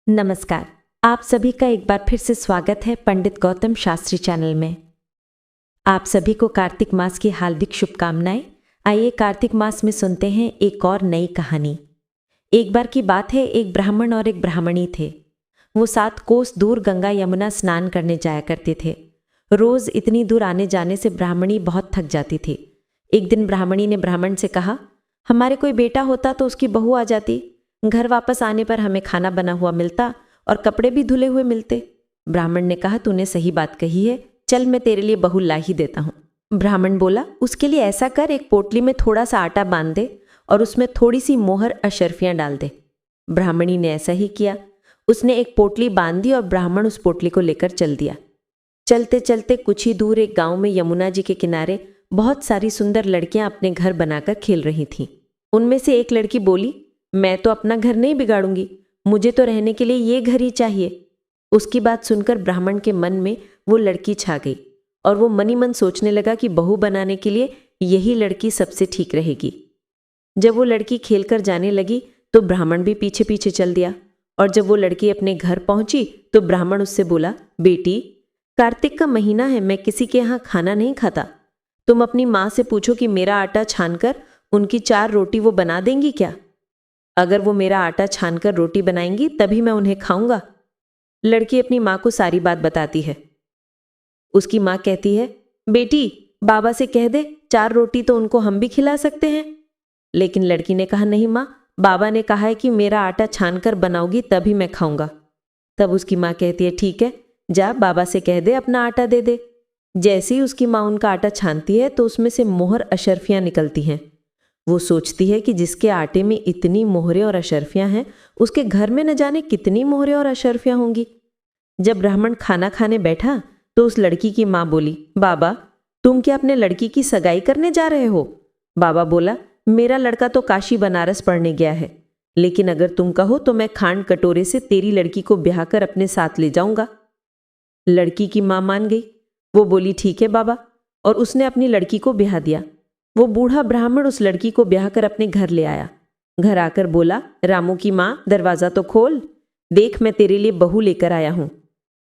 नमस्कार। आप सभी का एक बार फिर से स्वागत है पंडित गौतम शास्त्री चैनल में। आप सभी को कार्तिक मास की हार्दिक शुभकामनाएं। आइए कार्तिक मास में सुनते हैं एक और नई कहानी। एक बार की बात है, एक ब्राह्मण और एक ब्राह्मणी थे। वो 7 कोस दूर गंगा यमुना स्नान करने जाया करते थे। रोज इतनी दूर आने जाने से ब्राह्मणी बहुत थक जाती थी। एक दिन ब्राह्मणी ने ब्राह्मण से कहा, हमारे कोई बेटा होता तो उसकी बहू आ जाती। घर वापस आने पर हमें खाना बना हुआ मिलता और कपड़े भी धुले हुए मिलते। ब्राह्मण ने कहा, तूने सही बात कही है, चल मैं तेरे लिए बहू ला ही देता हूँ। ब्राह्मण बोला, उसके लिए ऐसा कर, एक पोटली में थोड़ा सा आटा बांध दे और उसमें थोड़ी सी मोहर अशर्फियाँ डाल दे। ब्राह्मणी ने ऐसा ही किया। उसने एक पोटली बांध दी और ब्राह्मण उस पोटली को लेकर चल दिया। चलते चलते कुछ ही दूर एक गाँव में यमुना जी के किनारे बहुत सारी सुंदर लड़कियां अपने घर बनाकर खेल रही थीं। उनमें से एक लड़की बोली, मैं तो अपना घर नहीं बिगाड़ूंगी, मुझे तो रहने के लिए ये घर ही चाहिए। उसकी बात सुनकर ब्राह्मण के मन में वो लड़की छा गई और वो मनी मन सोचने लगा कि बहू बनाने के लिए यही लड़की सबसे ठीक रहेगी। जब वो लड़की खेलकर जाने लगी तो ब्राह्मण भी पीछे पीछे चल दिया और जब वो लड़की अपने घर पहुंची तो ब्राह्मण उससे बोला, बेटी, कार्तिक का महीना है, मैं किसी के यहाँ खाना नहीं खाता। तुम अपनी माँ से पूछो कि मेरा आटा छानकर उनकी 4 रोटी वो बना देंगी क्या? अगर वो मेरा आटा छानकर रोटी बनाएंगी तभी मैं उन्हें खाऊंगा। लड़की अपनी माँ को सारी बात बताती है। उसकी माँ कहती है, बेटी, बाबा से कह दे, 4 रोटी तो उनको हम भी खिला सकते हैं। लेकिन लड़की ने कहा, नहीं माँ, बाबा ने कहा है कि मेरा आटा छानकर बनाओगी तभी मैं खाऊंगा। तब उसकी माँ कहती है, ठीक है, जा बाबा से कह दे अपना आटा दे दे। जैसे ही उसकी माँ उनका आटा छानती है तो उसमें से मोहर अशर्फियाँ निकलती हैं। वो सोचती है कि जिसके आटे में इतनी मोहरें और अशर्फियाँ हैं, उसके घर में न जाने कितनी मोहरें और अशर्फियाँ होंगी। जब ब्राह्मण खाना खाने बैठा तो उस लड़की की माँ बोली, बाबा, तुम क्या अपने लड़की की सगाई करने जा रहे हो? बाबा बोला, मेरा लड़का तो काशी बनारस पढ़ने गया है, लेकिन अगर तुम कहो तो मैं खांड कटोरे से तेरी लड़की को ब्याह कर अपने साथ ले जाऊंगा। लड़की की माँ मान गई। वो बोली, ठीक है बाबा, और उसने अपनी लड़की को ब्याह दिया। वो बूढ़ा ब्राह्मण उस लड़की को ब्याह कर अपने घर ले आया। घर आकर बोला, रामू की माँ, दरवाजा तो खोल, देख मैं तेरे लिए बहू लेकर आया हूँ।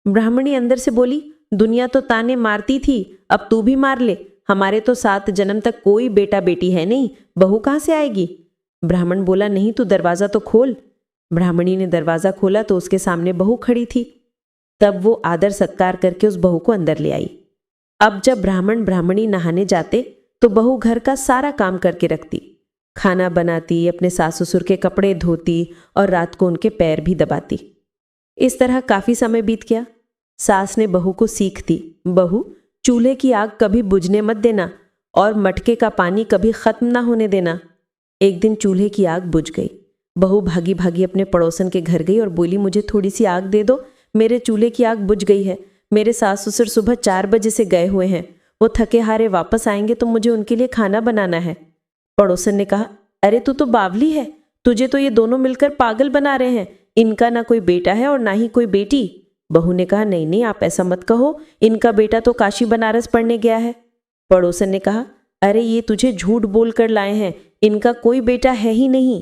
ब्राह्मणी अंदर से बोली, दुनिया तो ताने मारती थी, अब तू भी मार ले, हमारे तो 7 जन्म तक कोई बेटा बेटी है नहीं, बहू कहाँ से आएगी? ब्राह्मण बोला, नहीं, तू दरवाजा तो खोल। ब्राह्मणी ने दरवाजा खोला तो उसके सामने बहू खड़ी थी। तब वो आदर सत्कार करके उस बहू को अंदर ले आई। अब जब ब्राह्मण ब्राह्मणी नहाने जाते तो बहू घर का सारा काम करके रखती, खाना बनाती, अपने सास ससुर के कपड़े धोती और रात को उनके पैर भी दबाती। इस तरह काफी समय बीत गया। सास ने बहू को सीख दी, बहू, चूल्हे की आग कभी बुझने मत देना और मटके का पानी कभी खत्म ना होने देना। एक दिन चूल्हे की आग बुझ गई। बहू भागी भागी अपने पड़ोसन के घर गई और बोली, मुझे थोड़ी सी आग दे दो, मेरे चूल्हे की आग बुझ गई है। मेरे सास ससुर सुबह 4 बजे से गए हुए हैं, वो थके हारे वापस आएंगे तो मुझे उनके लिए खाना बनाना है। पड़ोसन ने कहा, अरे तू तो बावली है, तुझे तो ये दोनों मिलकर पागल बना रहे हैं, इनका ना कोई बेटा है और ना ही कोई बेटी। बहू ने कहा, नहीं नहीं, आप ऐसा मत कहो, इनका बेटा तो काशी बनारस पढ़ने गया है। पड़ोसन ने कहा, अरे ये तुझे झूठ बोल कर लाए हैं, इनका कोई बेटा है ही नहीं।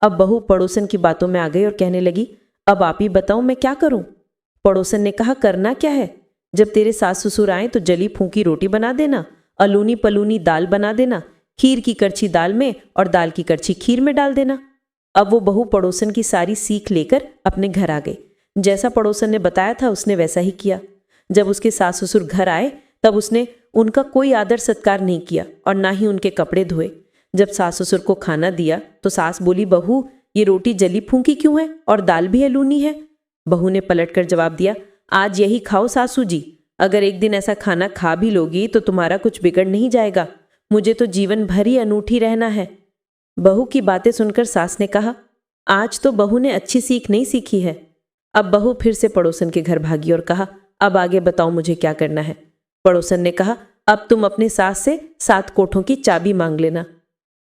अब बहू पड़ोसन की बातों में आ गई और कहने लगी, अब आप ही बताओ मैं क्या करूं? पड़ोसन ने कहा, करना क्या है, जब तेरे सास ससुर आए तो जली फूंकी रोटी बना देना, अलूनी पलूनी दाल बना देना, खीर की करछी दाल में और दाल की करछी खीर में डाल देना। अब वो बहू पड़ोसन की सारी सीख लेकर अपने घर आ गई। जैसा पड़ोसन ने बताया था उसने वैसा ही किया। जब उसके सास ससुर घर आए तब उसने उनका कोई आदर सत्कार नहीं किया और ना ही उनके कपड़े धोए। जब सास ससुर को खाना दिया तो सास बोली, बहू, ये रोटी जली फूंकी क्यों है और दाल भी अलूनी है? बहू ने पलटकर जवाब दिया, आज यही खाओ सासू जी, अगर एक दिन ऐसा खाना खा भी लोगी तो तुम्हारा कुछ बिगड़ नहीं जाएगा, मुझे तो जीवन भर ही अनूठी रहना है। बहू की बातें सुनकर सास ने कहा, आज तो बहू ने अच्छी सीख नहीं सीखी है। अब बहू फिर से पड़ोसन के घर भागी और कहा, अब आगे बताओ मुझे क्या करना है। पड़ोसन ने कहा, अब तुम अपने सास से 7 कोठों की चाबी मांग लेना।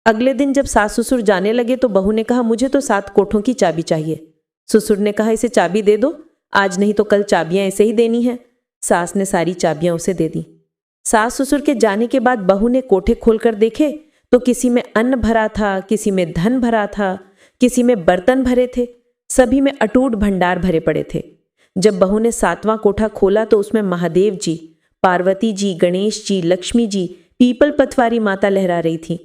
अगले दिन जब सास ससुर जाने लगे तो बहू ने कहा, मुझे तो 7 कोठों की चाबी चाहिए। ससुर ने कहा, इसे चाबी दे दो, आज नहीं तो कल चाबियां ऐसे ही देनी है। सास ने सारी चाबियां उसे दे दी। सास ससुर के जाने के बाद बहू ने कोठे खोलकर देखे तो किसी में अन्न भरा था, किसी में धन भरा था, किसी में बर्तन भरे थे। सभी में अटूट भंडार भरे पड़े थे। जब बहू ने 7वां कोठा खोला तो उसमें महादेव जी, पार्वती जी, गणेश जी, लक्ष्मी जी, पीपल पथवारी माता लहरा रही थी।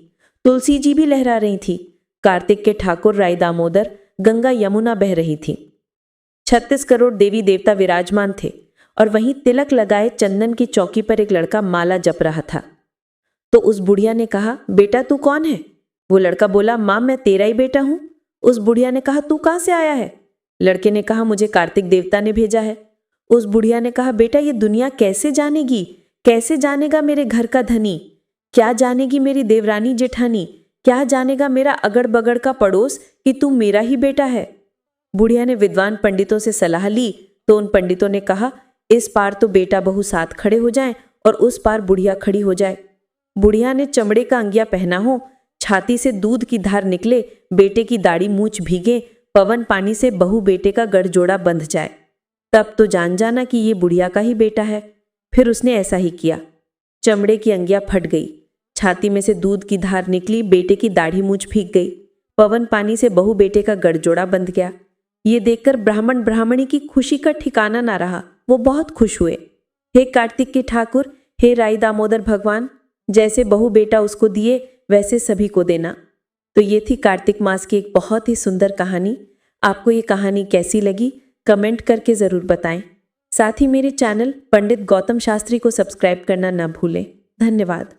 तुलसी जी भी लहरा रही थी। कार्तिक के ठाकुर राय दामोदर, गंगा यमुना बह रही थी। 36 करोड़ देवी देवता विराजमान थे और वहीं तिलक लगाए चंदन की चौकी पर एक लड़का माला जप रहा था। तो उस बुढ़िया ने कहा, बेटा तू कौन है? वो लड़का बोला, माँ मैं तेरा ही बेटा हूं। उस बुढ़िया ने कहा, तू कहाँ से आया है? लड़के ने कहा, मुझे कार्तिक देवता ने भेजा है। उस बुढ़िया ने कहा, बेटा ये दुनिया कैसे जानेगी? कैसे जानेगा मेरे घर का धनी? क्या जानेगी मेरी देवरानी जेठानी? क्या जानेगा मेरा अगड़ बगड़ का पड़ोस कि तू मेरा ही बेटा है? बुढ़िया ने विद्वान पंडितों से सलाह ली तो उन पंडितों ने कहा, इस पार तो बेटा बहू साथ खड़े हो जाएं और उस पार बुढ़िया खड़ी हो जाए। बुढ़िया ने चमड़े का अंगिया पहना हो, छाती से दूध की धार निकले, बेटे की दाढ़ी मूछ भीगे, पवन पानी से बहू बेटे का गठजोड़ा बंध जाए, तब तो जान जाना कि ये बुढ़िया का ही बेटा है। फिर उसने ऐसा ही किया। चमड़े की अंगिया फट गई, छाती में से दूध की धार निकली, बेटे की दाढ़ी मूछ भीग गई, पवन पानी से बहू बेटे का गठजोड़ा बंध गया। ये देखकर ब्राह्मण ब्राह्मणी की खुशी का ठिकाना ना रहा। वो बहुत खुश हुए। हे कार्तिक के ठाकुर, हे राई दामोदर भगवान, जैसे बहू बेटा उसको दिए वैसे सभी को देना। तो ये थी कार्तिक मास की एक बहुत ही सुंदर कहानी। आपको ये कहानी कैसी लगी कमेंट करके ज़रूर बताएं। साथ ही मेरे चैनल पंडित गौतम शास्त्री को सब्सक्राइब करना ना भूलें। धन्यवाद।